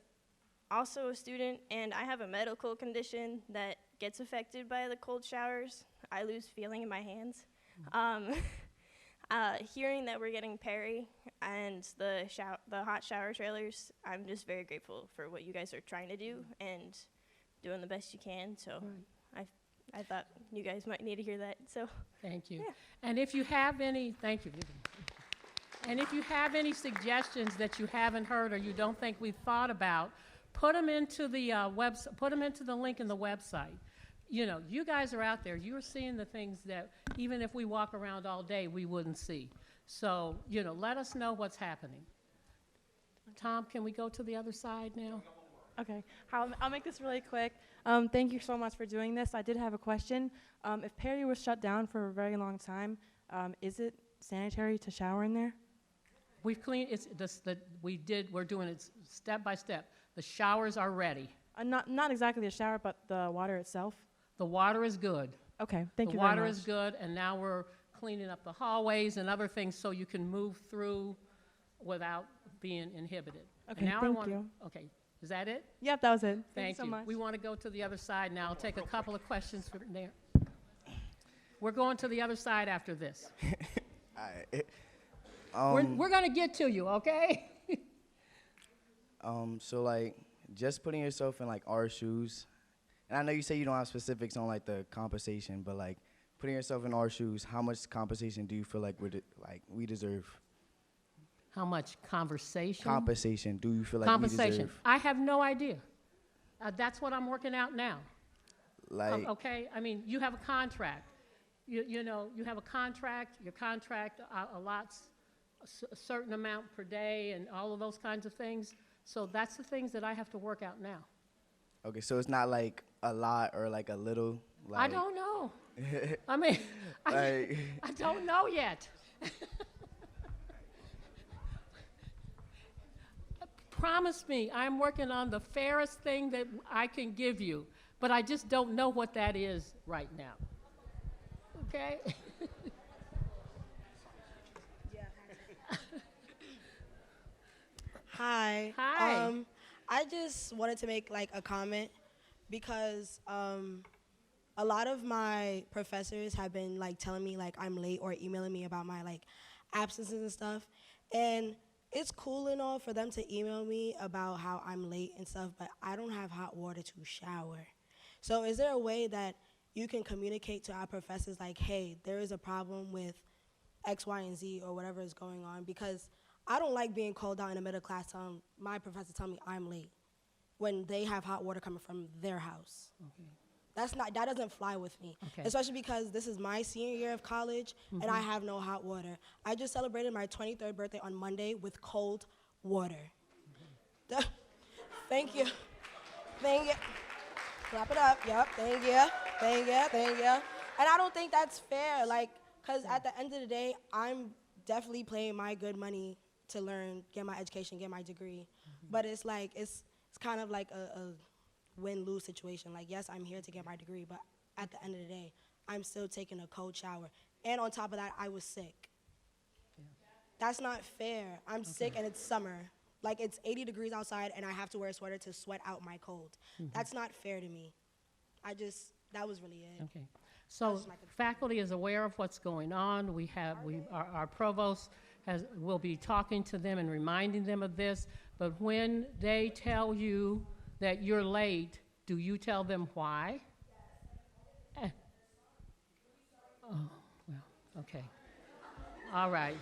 also a student, and I have a medical condition that gets affected by the cold showers, I lose feeling in my hands. Hearing that we're getting Perry and the hot shower trailers, I'm just very grateful for what you guys are trying to do and doing the best you can. So I thought you guys might need to hear that. So thank you. Yeah. And if you have any, thank you. And if you have any suggestions that you haven't heard or you don't think we've thought about, put them into the put them into the link in the website. You know, you guys are out there. You're seeing the things that even if we walk around all day, we wouldn't see. So, you know, let us know what's happening. Tom, can we go to the other side now? Okay, I'll make this really quick. Thank you so much for doing this. I did have a question. If Perry was shut down for a very long time, is it sanitary to shower in there? We've cleaned, we're doing it step by step. The showers are ready. Not exactly the shower, but the water itself? The water is good. Okay, thank you The very water much. is good, and now we're cleaning up the hallways and other things so you can move through without being inhibited. Okay, And now thank I want, you. Okay, is that it? Yep, that was it. Thank you so much. We want to go to the other side now. I'll take a couple of questions from there. We're going to the other side after this. We're going to get to you, okay? So like, just putting yourself in like our shoes, and I know you say you don't have specifics on like the compensation, but like putting yourself in our shoes, how much compensation do you feel like we deserve? How much conversation? Compensation do you feel like Compensation. we deserve? I have no idea. That's what I'm working out now. Like, okay, I mean, you have a contract. You know, you have a contract. Your contract allots a certain amount per day and all of those kinds of things. So that's the things that I have to work out now. okay, so it's not like a lot or like a little. Like, I don't know. I mean, I don't know yet. Promise me, I'm working on the fairest thing that I can give you, but I just don't know what that is right now. Okay? Hi. Hi. I just wanted to make like a comment because a lot of my professors have been like telling me like I'm late or emailing me about my like absences and stuff. And it's cool and all for them to email me about how I'm late and stuff, but I don't have hot water to shower. So is there a way that you can communicate to our professors like, hey, there is a problem with X, Y, and Z or whatever is going on? Because I don't like being called out in the middle class telling my professor telling me I'm late when they have hot water coming from their house. Okay. That doesn't fly with me, Okay. especially because this is my senior year of college and I have no hot water. I just celebrated my 23rd birthday on Monday with cold water. Thank you. Thank you. Clap it up. Yep. Thank you. Thank you. Thank you. And I don't think that's fair, like, because at the end of the day, I'm definitely paying my good money to learn, get my education, get my degree. But it's like, it's kind of like a win-lose situation. Like, yes, I'm here to get my degree, but at the end of the day, I'm still taking a cold shower. And on top of that, I was sick. Yeah. That's not fair. I'm sick and it's summer. Like it's 80 degrees outside and I have to wear a sweater to sweat out my cold. That's not fair to me. That was really it. Okay. So just my faculty is aware of what's going on. Our provost will be talking to them and reminding them of this. But when they tell you that you're late, do you tell them why? Eh. Oh, well, okay. All right.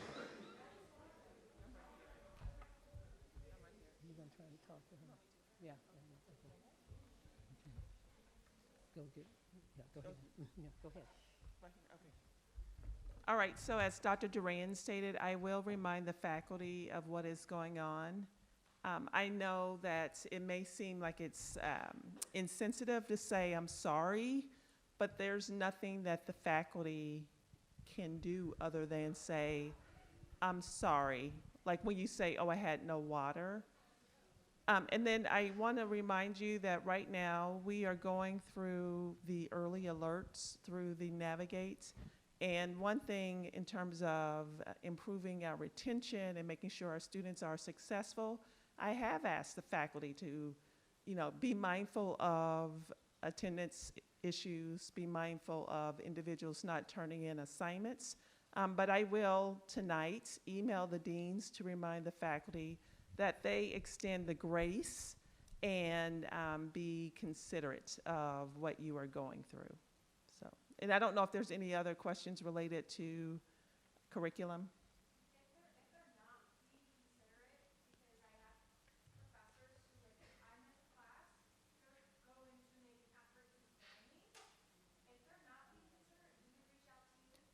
You're gonna try to talk to her? Yeah. Okay. Go get. Yeah, go ahead. Yeah, go ahead. All right, so as Dr. Duran stated, I will remind the faculty of what is going on. I know that it may seem like it's insensitive to say I'm sorry, but there's nothing that the faculty can do other than say, I'm sorry. Like when you say, oh, I had no water. And then I want to remind you that right now we are going through the early alerts through the Navigate. And one thing in terms of improving our retention and making sure our students are successful, I have asked the faculty to, be mindful of attendance issues, be mindful of individuals not turning in assignments. But I will tonight email the deans to remind the faculty that they extend the grace and be considerate of what you are going through. So, and I don't know if there's any other questions related to curriculum.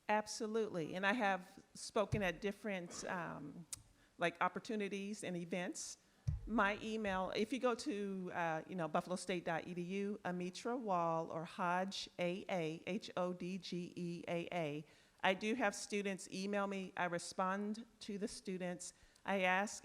Absolutely, and I have spoken at different like opportunities and events. My email, if you go to buffalostate.edu, Amitra Wall or Hodge AA, HODGEAA. I do have students email me. I respond to the students. I ask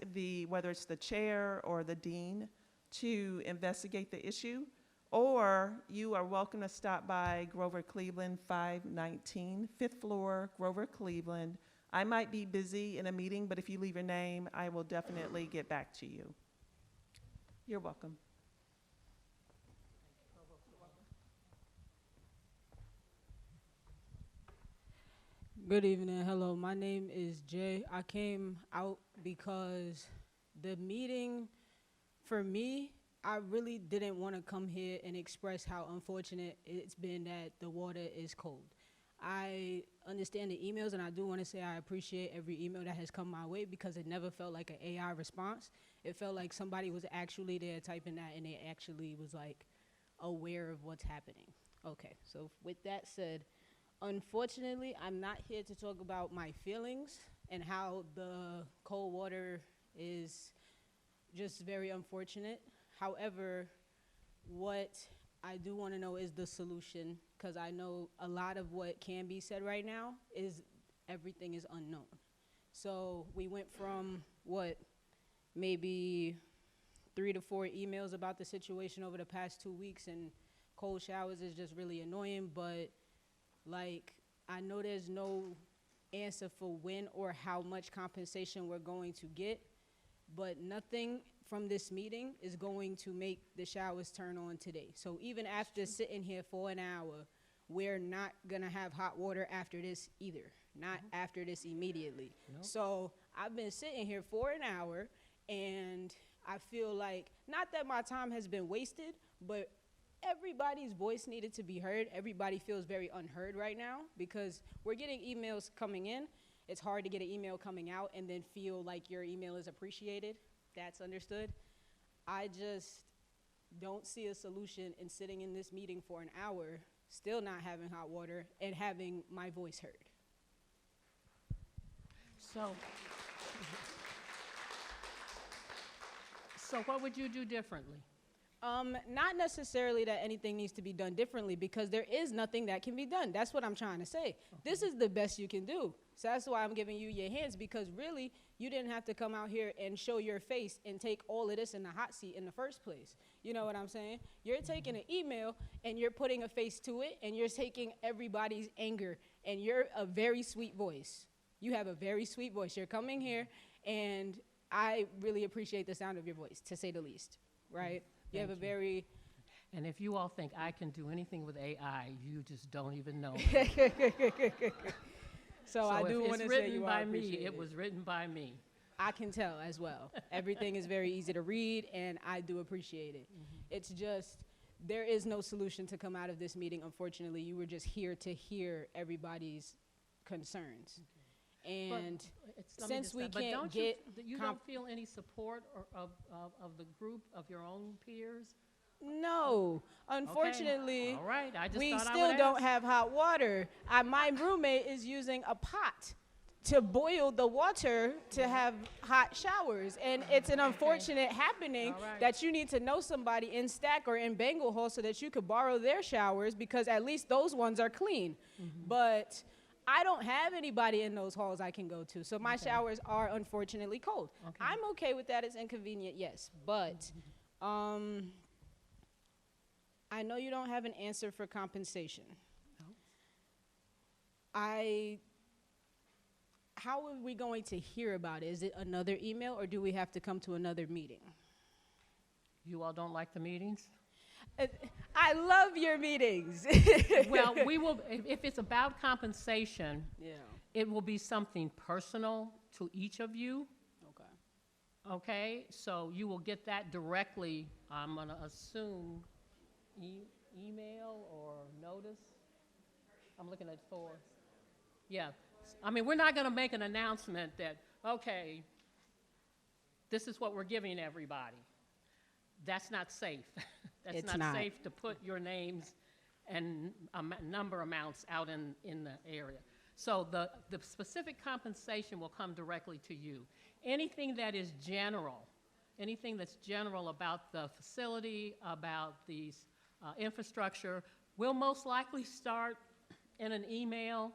whether it's the chair or the dean to investigate the issue. Or you are welcome to stop by Grover Cleveland 519, 5th floor, Grover Cleveland. I might be busy in a meeting, but if you leave your name, I will definitely get back to you. You're welcome. Good evening. Hello, my name is Jay. I came out because the meeting, for me, I really didn't want to come here and express how unfortunate it's been that the water is cold. I understand the emails, and I do want to say I appreciate every email that has come my way because it never felt like an AI response. It felt like somebody was actually there typing that, and they actually was like aware of what's happening. Okay, so with that said, unfortunately, I'm not here to talk about my feelings and how the cold water is just very unfortunate. However, what I do want to know is the solution, because I know a lot of what can be said right now is everything is unknown. So we went from maybe 3 to 4 emails about the situation over the past 2 weeks, and cold showers is just really annoying, but I know there's no answer for when or how much compensation we're going to get, but nothing from this meeting is going to make the showers turn on today. So even after sitting here for an hour, we're not gonna have hot water after this either, not after this immediately. Nope. So I've been sitting here for an hour, and I feel like, not that my time has been wasted, but everybody's voice needed to be heard. Everybody feels very unheard right now because we're getting emails coming in. It's hard to get an email coming out and then feel like your email is appreciated. That's understood. I just don't see a solution in sitting in this meeting for an hour, still not having hot water, and having my voice heard. So what would you do differently? Not necessarily that anything needs to be done differently, because there is nothing that can be done. That's what I'm trying to say. Okay. This is the best you can do. So that's why I'm giving you your hands, because really, you didn't have to come out here and show your face and take all of this in the hot seat in the first place. You know what I'm saying? You're taking an email and you're putting a face to it, and you're taking everybody's anger, and you're a very sweet voice. You have a very sweet voice. You're coming here, and I really appreciate the sound of your voice, to say the least, right? You have a very... And if you all think I can do anything with AI, you just don't even know. So I do want to say you are it appreciated. was written by me. I can tell as well. Everything is very easy to read, and I do appreciate it. It's just, there is no solution to come out of this meeting, unfortunately. You were just here to hear everybody's concerns. And since we can't get... You don't feel any support of the group, of your own peers? No, unfortunately, All right. I just we thought I still would don't ask. have hot water. My roommate is using a pot to boil the water to have hot showers. And it's an unfortunate happening that you need to know somebody in Stack or in Bengal Hall so that you could borrow their showers, because at least those ones are clean. But I don't have anybody in those halls I can go to, so my showers are unfortunately cold. I'm okay with that. It's inconvenient, yes, but I know you don't have an answer for compensation. How are we going to hear about it? Is it another email, or do we have to come to another meeting? You all don't like the meetings? I love your meetings. Well, we will, if it's about compensation, it will be something personal to each of you. Okay, so you will get that directly, I'm gonna assume, email or notice? I'm looking at Thor. Yeah, I mean, we're not gonna make an announcement that, okay, this is what we're giving everybody. That's not safe. That's not safe to put your names and number amounts out in the area. So the specific compensation will come directly to you. Anything that is general, anything that's general about the facility, about the infrastructure, will most likely start in an email.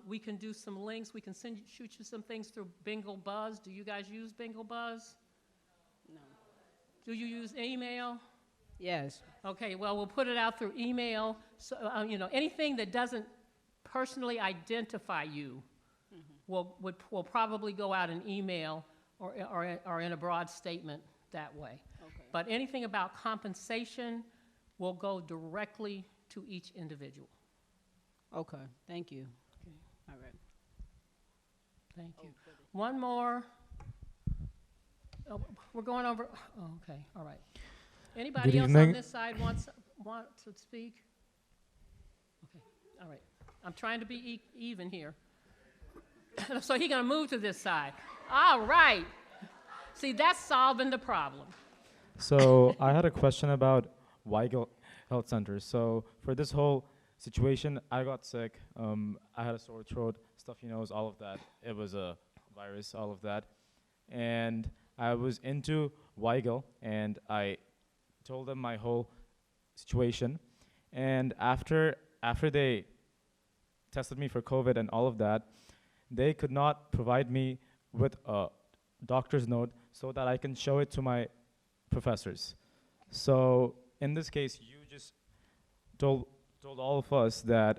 We can do some links. We can shoot you some things through Bingo Buzz. Do you guys use Bingo Buzz? No. Do you use email? Yes. Okay, well, we'll put it out through email. So, you know, anything that doesn't personally identify you will probably go out in email or in a broad statement that way. Okay. But anything about compensation will go directly to each individual. Okay, thank you. Okay. All right. Thank you. One more. Oh, we're going over. Oh, okay, all right. Anybody else on this side want to speak? Okay, all right. I'm trying to be even here. So he's going to move to this side. All right. See, that's solving the problem. So I had a question about Weigel Health Center. So for this whole situation, I got sick. I had a sore throat, stuffy nose, all of that. It was a virus, all of that. And I was into Weigel, and I told them my whole situation. And after they tested me for COVID and all of that, they could not provide me with a doctor's note so that I can show it to my professors. So in this case, you just told all of us that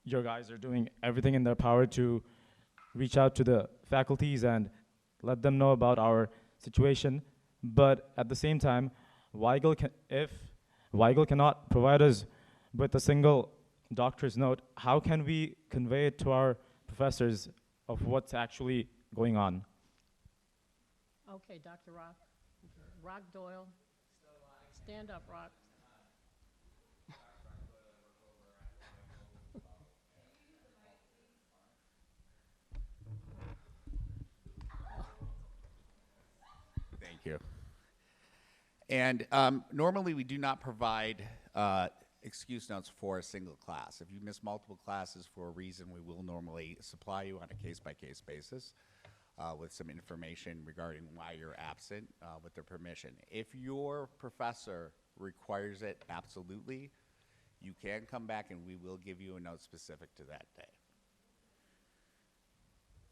your guys are doing everything in their power to reach out to the faculties and let them know about our situation. But at the same time, if Weigel cannot provide us with a single doctor's note, how can we convey it to our professors of what's actually going on? Okay, Dr. Rock. Rock Doyle. Stand up, Rock. Thank you. And normally we do not provide excuse notes for a single class. If you miss multiple classes for a reason, we will normally supply you on a case-by-case basis with some information regarding why you're absent with their permission. If your professor requires it, absolutely, you can come back and we will give you a note specific to that day.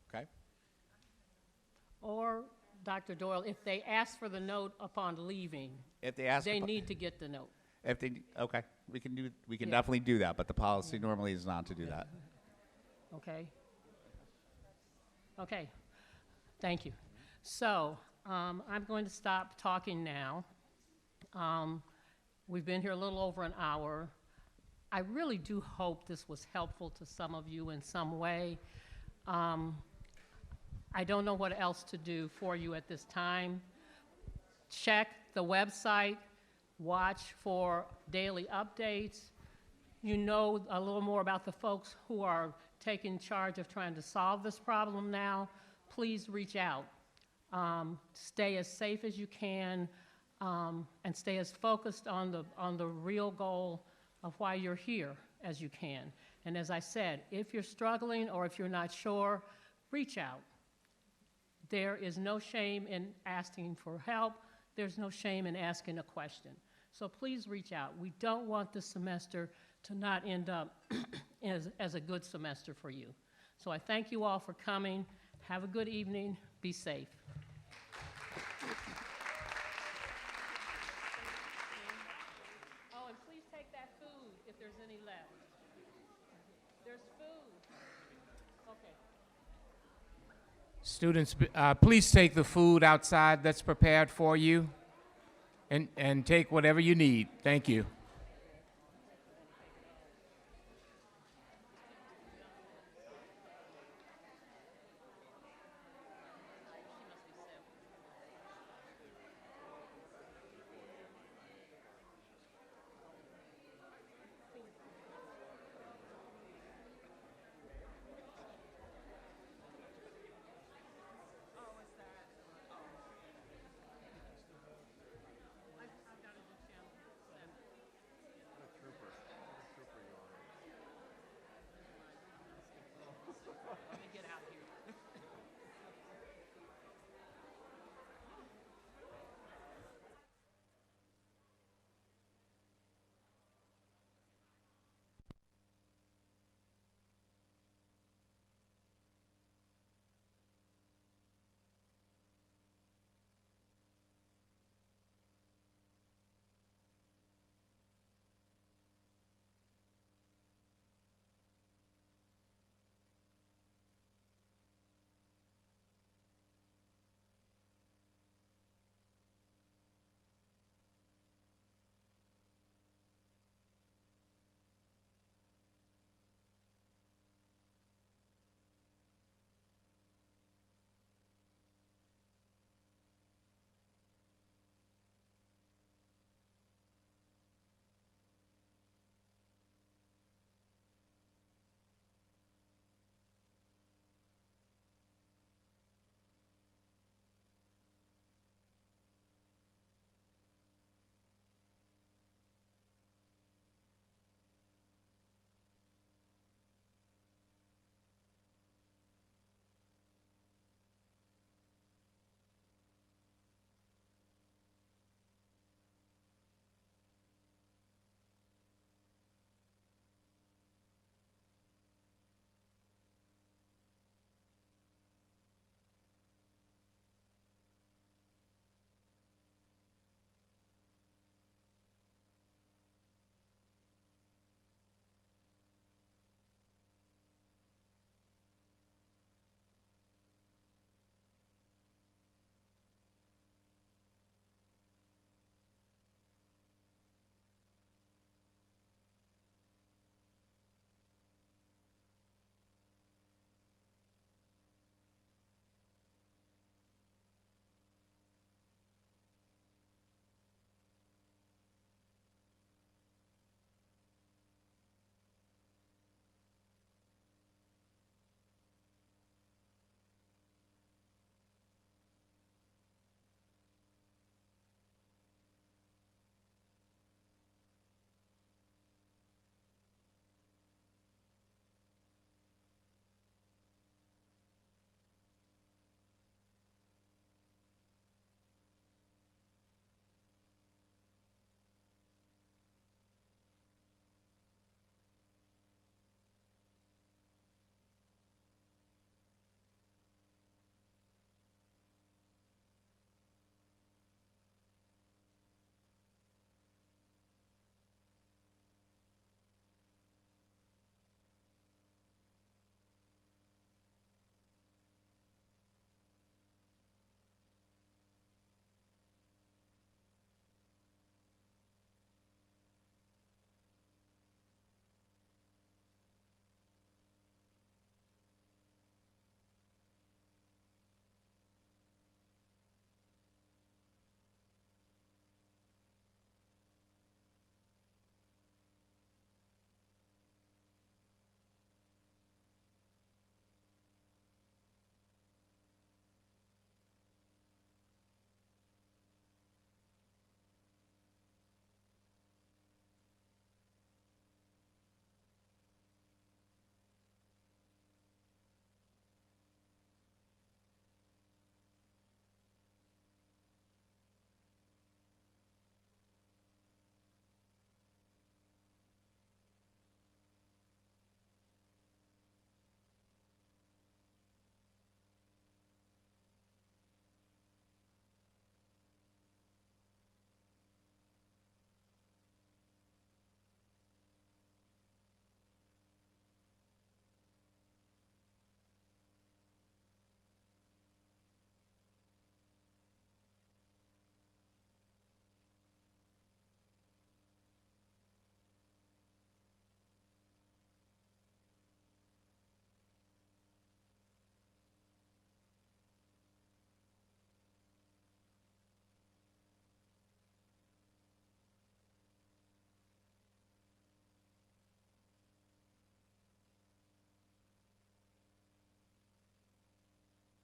Okay? Or, Dr. Doyle, if they ask for the note upon leaving, If they ask, they need to get the note. If they, okay, we can definitely do that, but the policy normally is not to do that. Okay. Okay. Thank you. So, I'm going to stop talking now. We've been here a little over an hour. I really do hope this was helpful to some of you in some way. I don't know what else to do for you at this time. Check the website, watch for daily updates. You know a little more about the folks who are taking charge of trying to solve this problem now. Please reach out. Stay as safe as you can, and stay as focused on the real goal of why you're here as you can. And as I said, if you're struggling or if you're not sure, reach out. There is no shame in asking for help. There's no shame in asking a question. So please reach out. We don't want this semester to not end up as a good semester for you. So I thank you all for coming. Have a good evening. Be safe. Oh, and please take that food if there's any left. There's food. Okay. Students, please take the food outside that's prepared for you and take whatever you need. Thank you.